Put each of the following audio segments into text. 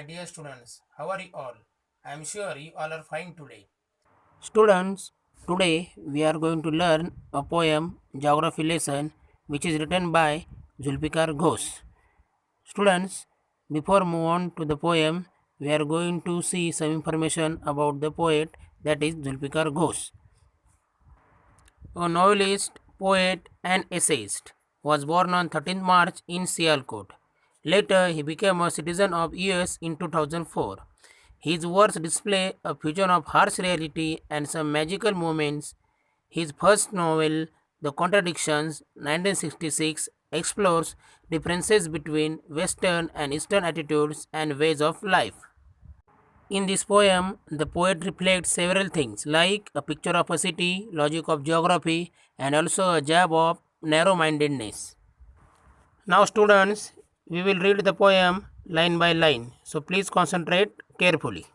dear students, how are you all? I am sure you all are fine today. Students, today we are going to learn a poem geography lesson which is written by Zulfikar Ghosh. Students, before move on to the poem, we are going to see some information about the poet that is Zulfikar Ghosh. A novelist, poet and essayist, was born on 13th March in Sialkot. Later, he became a citizen of US in 2004. His works display a fusion of harsh reality and some magical moments. His first novel, The Contradictions, 1966, explores differences between Western and Eastern attitudes and ways of life. In this poem, the poet reflects several things like a picture of a city, logic of geography, and also a jab of narrow mindedness. Now, students, we will read the poem line by line, so please concentrate carefully.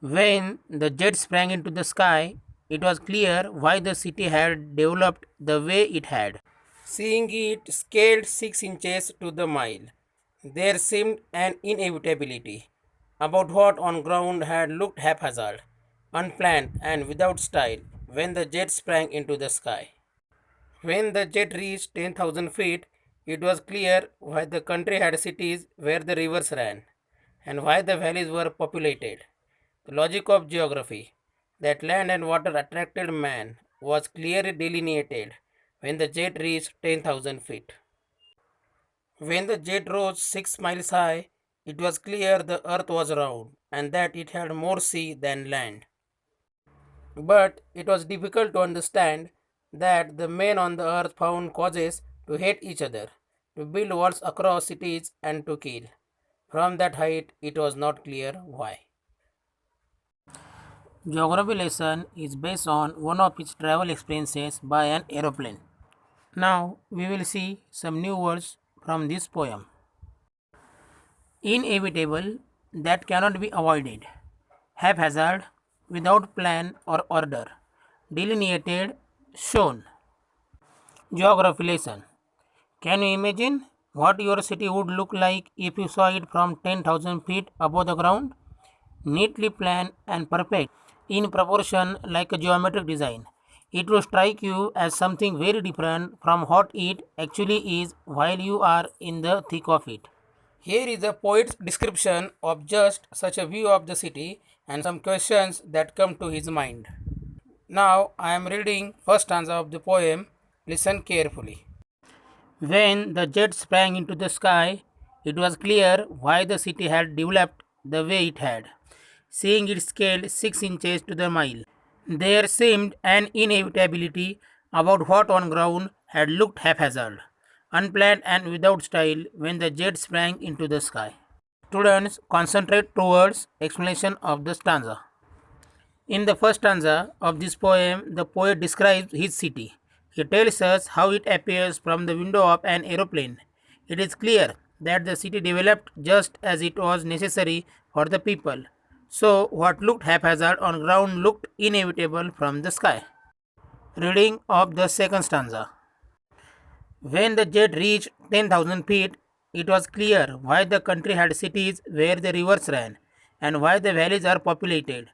When the jet sprang into the sky, it was clear why the city had developed the way it had. Seeing it scaled 6 inches to the mile, there seemed an inevitability about what on ground had looked haphazard, unplanned, and without style when the jet sprang into the sky. When the jet reached 10,000 feet, it was clear why the country had cities where the rivers ran and why the valleys were populated. The logic of geography, that land and water attracted man, was clearly delineated when the jet reached 10,000 feet. When the jet rose 6 miles high, it was clear the earth was round and that it had more sea than land. But it was difficult to understand that the men on the earth found causes to hate each other, to build walls across cities, and to kill. From that height, it was not clear why. Geography lesson is based on one of its travel experiences by an aeroplane. Now we will see some new words from this poem. Inevitable, that cannot be avoided. Haphazard, without plan or order. Delineated, shown. Geography lesson. Can you imagine what your city would look like if you saw it from 10,000 feet above the ground? Neatly planned and perfect, in proportion like a geometric design. It will strike you as something very different from what it actually is while you are in the thick of it. Here is a poet's description of just such a view of the city and some questions that come to his mind. Now I am reading first stanza of the poem. Listen carefully. When the jet sprang into the sky, it was clear why the city had developed the way it had. Seeing it scaled 6 inches to the mile, there seemed an inevitability about what on ground had looked haphazard, unplanned and without style when the jet sprang into the sky. Students, concentrate towards explanation of the stanza. In the first stanza of this poem, the poet describes his city. He tells us how it appears from the window of an aeroplane. It is clear that the city developed just as it was necessary for the people. So, what looked haphazard on ground looked inevitable from the sky. Reading of the second stanza. When the jet reached 10,000 feet, it was clear why the country had cities where the rivers ran and why the valleys are populated.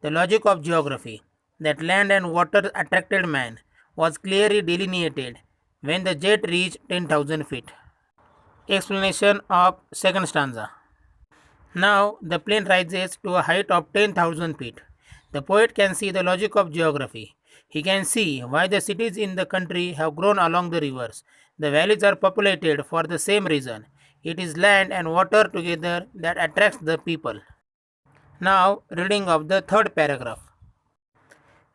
The logic of geography, that land and water attracted man, was clearly delineated when the jet reached 10,000 feet. Explanation of second stanza. Now the plane rises to a height of 10,000 feet. The poet can see the logic of geography. He can see why the cities in the country have grown along the rivers. The valleys are populated for the same reason. It is land and water together that attracts the people. Now, reading of the third paragraph.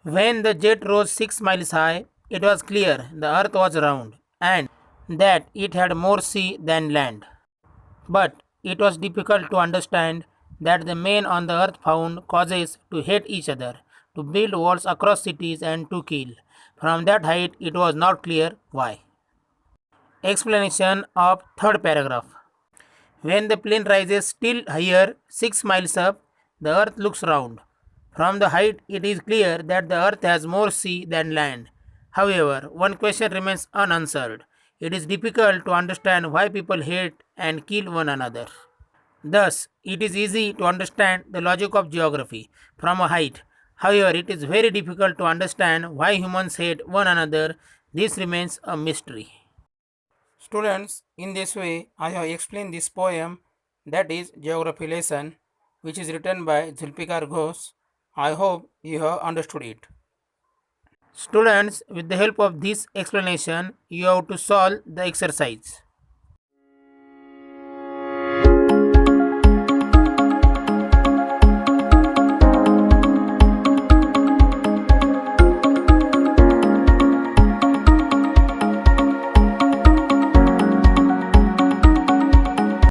When the jet rose 6 miles high, it was clear the earth was round and that it had more sea than land. But it was difficult to understand that the men on the earth found causes to hate each other, to build walls across cities, and to kill. From that height, it was not clear why. Explanation of third paragraph. When the plane rises still higher, 6 miles up, the earth looks round. From the height, it is clear that the earth has more sea than land. However, one question remains unanswered. It is difficult to understand why people hate and kill one another. Thus, it is easy to understand the logic of geography from a height. However, it is very difficult to understand why humans hate one another. This remains a mystery. Students, in this way, I have explained this poem, that is Geography Lesson, which is written by Zulfikar Ghosh. I hope you have understood it. Students, with the help of this explanation, you have to solve the exercise.